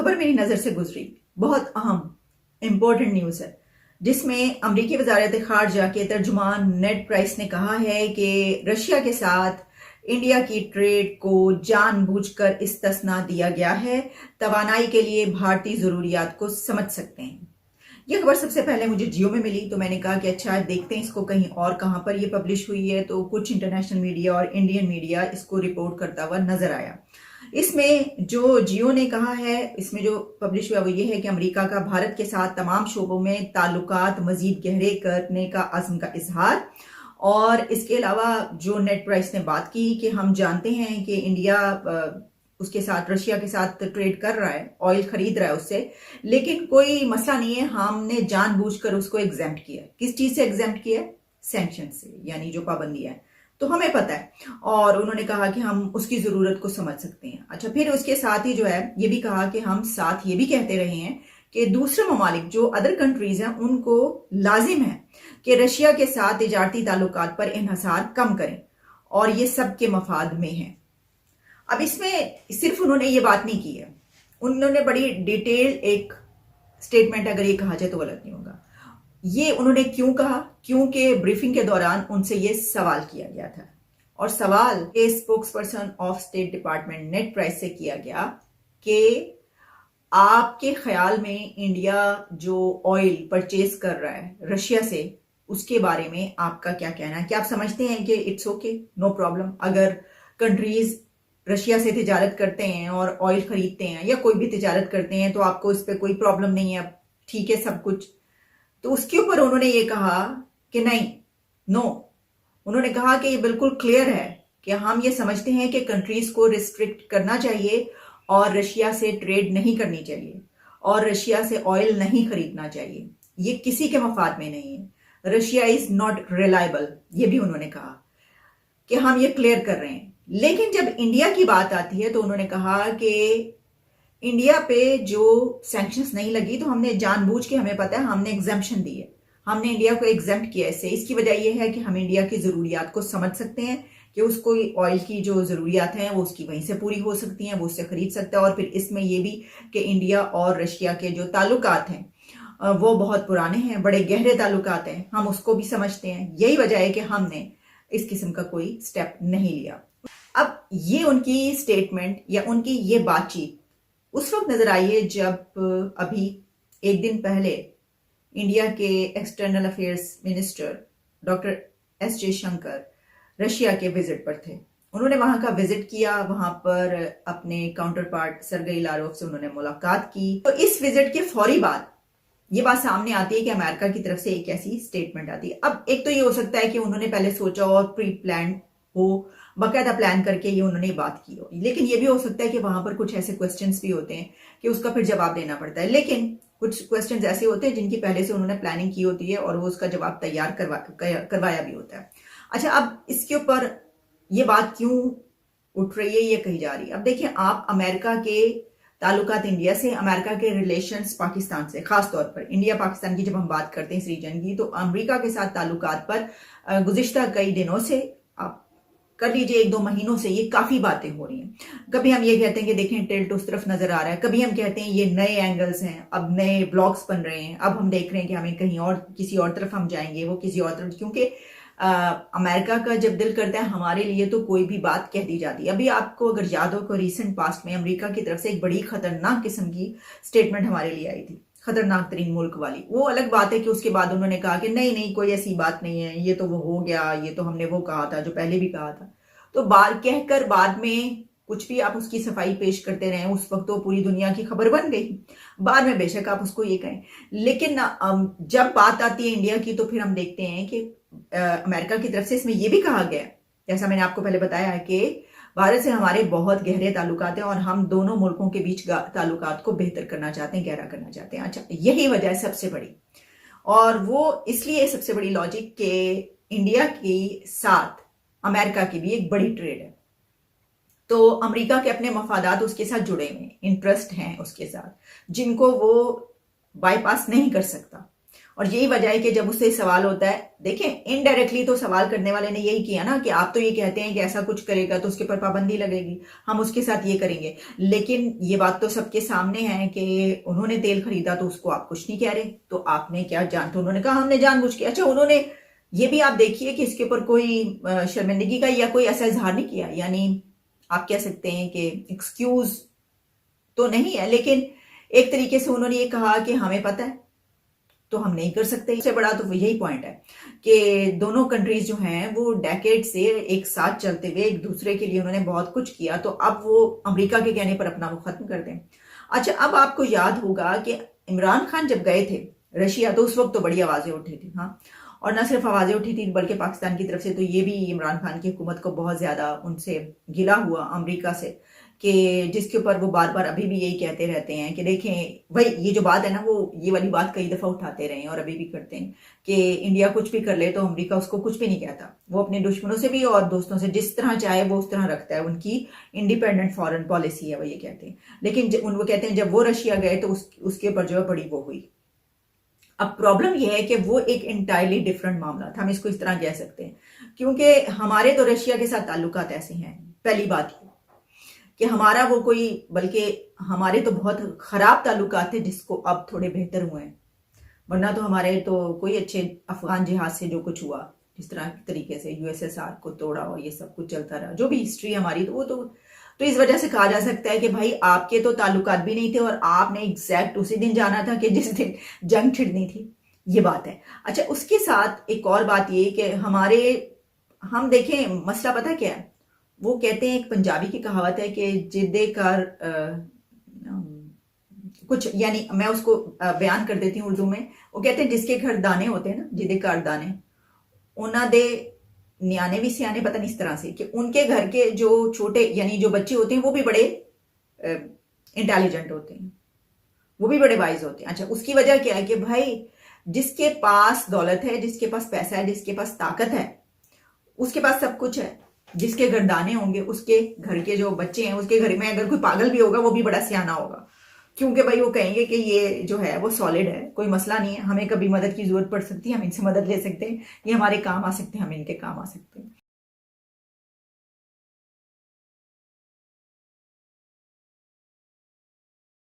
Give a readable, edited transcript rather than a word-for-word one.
खबर मेरी नजर से गुजरी, बहुत अहम इंपॉर्टेंट न्यूज है, जिसमें अमरीकी वजारत खारजा के तर्जुमान नेड प्राइस ने कहा है कि रशिया के साथ इंडिया की ट्रेड को जानबूझकर इस्तेस्ना दिया गया है, तवानाई के लिए भारतीय जरूरियात को समझ सकते हैं। यह खबर सबसे पहले मुझे जियो में मिली, तो मैंने कहा कि अच्छा देखते हैं इसको कहीं और कहां पर यह पब्लिश हुई है। तो कुछ इंटरनेशनल मीडिया और इंडियन मीडिया इसको रिपोर्ट करता हुआ नजर आया। इसमें जो जियो ने कहा है, इसमें जो पब्लिश हुआ वो ये है कि अमेरिका का भारत के साथ तमाम शोबों में ताल्लुकात मजीद गहरे करने का अज़्म का इजहार। और इसके अलावा जो नेड प्राइस ने बात की कि हम जानते हैं कि इंडिया उसके साथ रशिया के साथ ट्रेड कर रहा है, ऑयल खरीद रहा है उससे, लेकिन कोई मसला नहीं है, हमने जानबूझकर उसको एग्जेम्प्ट किया। किस चीज से एग्जेम्प्ट किया? सैंक्शन से, यानी जो पाबंदियां है, तो हमें पता है। और उन्होंने कहा कि हम उसकी जरूरत को समझ सकते हैं। अच्छा, फिर उसके साथ ही जो है ये भी कहा कि हम साथ ये भी कहते रहे हैं कि दूसरे ममालिक जो अदर कंट्रीज हैं उनको लाजिम है कि रशिया के साथ तिजारती ताल्लुकात पर इन्हसार कम करें, और ये सबके मफाद में है। अब इसमें सिर्फ उन्होंने ये बात नहीं की है, उन्होंने बड़ी डिटेल एक स्टेटमेंट, अगर ये कहा जाए तो गलत नहीं होगा। ये उन्होंने क्यों कहा? क्योंकि ब्रीफिंग के दौरान उनसे ये सवाल किया गया था, और सवाल के spokesperson of state department Ned Price से किया गया कि आपके ख्याल में इंडिया जो ऑयल परचेज कर रहा है रशिया से, उसके बारे में आपका क्या कहना है? क्या आप समझते हैं कि इट्स ओके, नो प्रॉब्लम, अगर कंट्रीज रशिया से तिजारत करते हैं और ऑयल खरीदते हैं या कोई भी तिजारत करते हैं तो आपको इस पर कोई प्रॉब्लम नहीं है, ठीक है सब कुछ? तो उसके ऊपर उन्होंने ये कहा कि नहीं, नो, उन्होंने कहा कि ये बिल्कुल क्लियर है कि हम ये समझते हैं कि कंट्रीज को रिस्ट्रिक्ट करना चाहिए और रशिया से ट्रेड नहीं करनी चाहिए और रशिया से ऑयल नहीं खरीदना चाहिए, ये किसी के मफाद में नहीं है। रशिया इज नॉट रिलायबल, ये भी उन्होंने कहा कि हम ये क्लियर कर रहे हैं। लेकिन जब इंडिया की बात आती है तो उन्होंने कहा कि इंडिया पे जो सैंक्शंस नहीं लगी तो हमने जानबूझ के, हमें पता है, हमने एग्जेम्पशन दी है, हमने इंडिया को एग्जेम्प्ट किया इससे। इसकी वजह यह है कि हम इंडिया की जरूरियात को समझ सकते हैं कि उसको ऑयल की जो जरूरियात हैं वो उसकी वहीं से पूरी हो सकती हैं, वो उससे खरीद सकता है। और फिर इसमें यह भी कि इंडिया और रशिया के जो ताल्लुकात हैं वो बहुत पुराने हैं, बड़े गहरे ताल्लुकात हैं, हम उसको भी समझते हैं। यही वजह है कि हमने इस किस्म का कोई स्टेप नहीं लिया। अब ये उनकी स्टेटमेंट या उनकी ये बातचीत उस वक्त नजर आई है जब अभी एक दिन पहले इंडिया के external affairs minister doctor S Jaishankar Russia के विजिट पर थे। उन्होंने वहां का विजिट किया, वहां पर अपने काउंटर पार्ट सरगेई लारोव से उन्होंने मुलाकात की। तो इस विजिट के फौरी बाद ये बात सामने आती है कि अमेरिका की तरफ से एक ऐसी स्टेटमेंट आती है। अब एक तो ये हो सकता है कि उन्होंने पहले सोचा और प्री प्लान हो, बाकायदा प्लान करके ये उन्होंने बात की हो, लेकिन ये भी हो सकता है कि वहां पर कुछ ऐसे क्वेश्चंस भी होते हैं कि उसका फिर जवाब देना पड़ता है। लेकिन कुछ क्वेश्चंस ऐसे होते हैं जिनकी पहले से उन्होंने प्लानिंग की होती है और वो उसका जवाब तैयार करवाया भी होता है। अच्छा, अब इसके ऊपर ये बात क्यों उठ रही है, ये कही जा रही है। अब देखिए, आप अमेरिका के ताल्लुकात इंडिया से, अमेरिका के रिलेशंस पाकिस्तान से, खासतौर पर इंडिया पाकिस्तान की जब हम बात करते हैं इस रीजन की, तो अमेरिका के साथ ताल्लुकात पर गुज़िश्ता कई दिनों से, आप कर लीजिए 1-2 महीनों से, ये काफी बातें हो रही हैं। कभी हम ये कहते हैं कि देखें टिल्ट उस तरफ नजर आ रहा है, कभी हम कहते हैं ये नए एंगल्स हैं, अब नए ब्लॉक्स बन रहे हैं, अब हम देख रहे हैं कि हमें कहीं और, किसी और तरफ हम जाएंगे, वो किसी और तरफ, क्योंकि अमेरिका का जब दिल करता है हमारे लिए तो कोई भी बात कह दी जाती है। अभी आपको अगर याद हो कि रिसेंट पास्ट में अमेरिका की तरफ से एक बड़ी खतरनाक किस्म की स्टेटमेंट हमारे लिए आई थी, खतरनाक तरीन मुल्क वाली। वो अलग बात है कि उसके बाद उन्होंने कहा कि नहीं नहीं कोई ऐसी बात नहीं है, ये तो वो हो गया, ये तो हमने वो कहा था जो पहले भी कहा था। तो बात कहकर बाद में कुछ भी आप उसकी सफाई पेश करते रहे, उस वक्त तो पूरी दुनिया की खबर बन गई, बाद में बेशक आप उसको ये कहें। लेकिन जब बात आती है इंडिया की तो फिर हम देखते हैं कि अमेरिका की तरफ से इसमें यह भी कहा गया, जैसा मैंने आपको पहले बताया है, कि भारत से हमारे बहुत गहरे ताल्लुकात हैं और हम दोनों मुल्कों के बीच ताल्लुकात को बेहतर करना चाहते हैं, गहरा करना चाहते हैं। अच्छा, यही वजह है सबसे बड़ी, और वो इसलिए सबसे बड़ी लॉजिक के इंडिया के साथ अमेरिका की भी एक बड़ी ट्रेड है, तो अमेरिका के अपने मफादात उसके साथ जुड़े हुए, इंटरेस्ट हैं उसके साथ, जिनको वो बाईपास नहीं कर सकता। और यही वजह है कि जब उससे सवाल होता है, देखें इनडायरेक्टली तो सवाल करने वाले ने यही किया ना कि आप तो ये कहते हैं कि ऐसा कुछ करेगा तो उसके ऊपर पाबंदी लगेगी, हम उसके साथ ये करेंगे। लेकिन ये बात तो सबके सामने है कि उन्होंने तेल खरीदा तो उसको आप कुछ नहीं कह रहे, तो आपने क्या तो उन्होंने कहा हमने जानबूझ के। अच्छा, उन्होंने ये भी आप देखिए कि इसके ऊपर कोई शर्मिंदगी का या कोई ऐसा इजहार नहीं किया, यानी आप कह सकते हैं कि एक्सक्यूज तो नहीं है, लेकिन एक तरीके से उन्होंने ये कहा कि हमें पता है तो हम नहीं कर सकते। इससे बड़ा तो यही पॉइंट है कि दोनों कंट्रीज जो हैं वो डेकेड से एक साथ चलते हुए एक दूसरे के लिए उन्होंने बहुत कुछ किया, तो अब वो अमेरिका के कहने पर अपना वो खत्म कर दें। अच्छा, अब आपको याद होगा कि इमरान खान जब गए थे रशिया तो उस वक्त तो बड़ी आवाजें उठी थी, हाँ, और ना सिर्फ आवाजें उठी थी बल्कि पाकिस्तान की तरफ से तो ये भी इमरान खान की हुकूमत को बहुत ज्यादा उनसे गिला हुआ अमेरिका से, कि जिसके ऊपर वो बार बार अभी भी यही कहते रहते हैं कि देखें भाई, ये जो बात है ना वो ये वाली बात कई दफा उठाते रहे हैं और अभी भी करते हैं कि इंडिया कुछ भी कर ले तो अमेरिका उसको कुछ भी नहीं कहता। वो अपने दुश्मनों से भी और दोस्तों से जिस तरह चाहे वो उस तरह रखता है, उनकी इंडिपेंडेंट फॉरेन पॉलिसी है, वो ये कहते हैं। लेकिन वो कहते हैं जब वो रशिया गए तो उसके ऊपर जो है बड़ी वो हुई। अब प्रॉब्लम यह है कि वो एक इंटायरली डिफरेंट मामला था, हम इसको इस तरह कह सकते हैं, क्योंकि हमारे तो रशिया के साथ ताल्लुकात ऐसे हैं। पहली बात कि हमारा वो कोई, बल्कि हमारे तो बहुत खराब ताल्लुकात थे जिसको अब थोड़े बेहतर हुए हैं, वरना तो हमारे तो कोई अच्छे अफगान जिहाद से जो कुछ हुआ, जिस तरह तरीके से यूएसएसआर को तोड़ा और ये सब कुछ चलता रहा, जो भी हिस्ट्री हमारी, तो वो तो इस वजह से कहा जा सकता है कि भाई आपके तो ताल्लुकात भी नहीं थे और आपने एग्जैक्ट उसी दिन जाना था कि जिस दिन जंग छिड़नी थी, ये बात है। अच्छा, उसके साथ एक और बात ये कि हम देखें मसला पता क्या है, वो कहते हैं, एक पंजाबी की कहावत है कि जिदे कर कुछ, यानी मैं उसको बयान कर देती हूँ उर्दू में। वो कहते हैं जिसके घर दाने होते हैं ना, जिदे कर दाने, उन्ना दे न्याने भी सियाने, पता नहीं इस तरह से, कि उनके घर के जो छोटे यानी जो बच्चे होते हैं वो भी बड़े इंटेलिजेंट होते हैं, वो भी बड़े वाइज होते हैं। अच्छा, उसकी वजह क्या है कि भाई जिसके पास दौलत है, जिसके पास पैसा है, जिसके पास ताकत है, उसके पास सब कुछ है। जिसके घर दाने होंगे उसके घर के जो बच्चे हैं, उसके घर में अगर कोई पागल भी होगा वो भी बड़ा सियाना होगा, क्योंकि भाई वो कहेंगे कि ये जो है वो सॉलिड है, कोई मसला नहीं है, हमें कभी मदद की जरूरत पड़ सकती है, हम इनसे मदद ले सकते हैं, ये हमारे काम आ सकते हैं, हम इनके काम आ सकते हैं।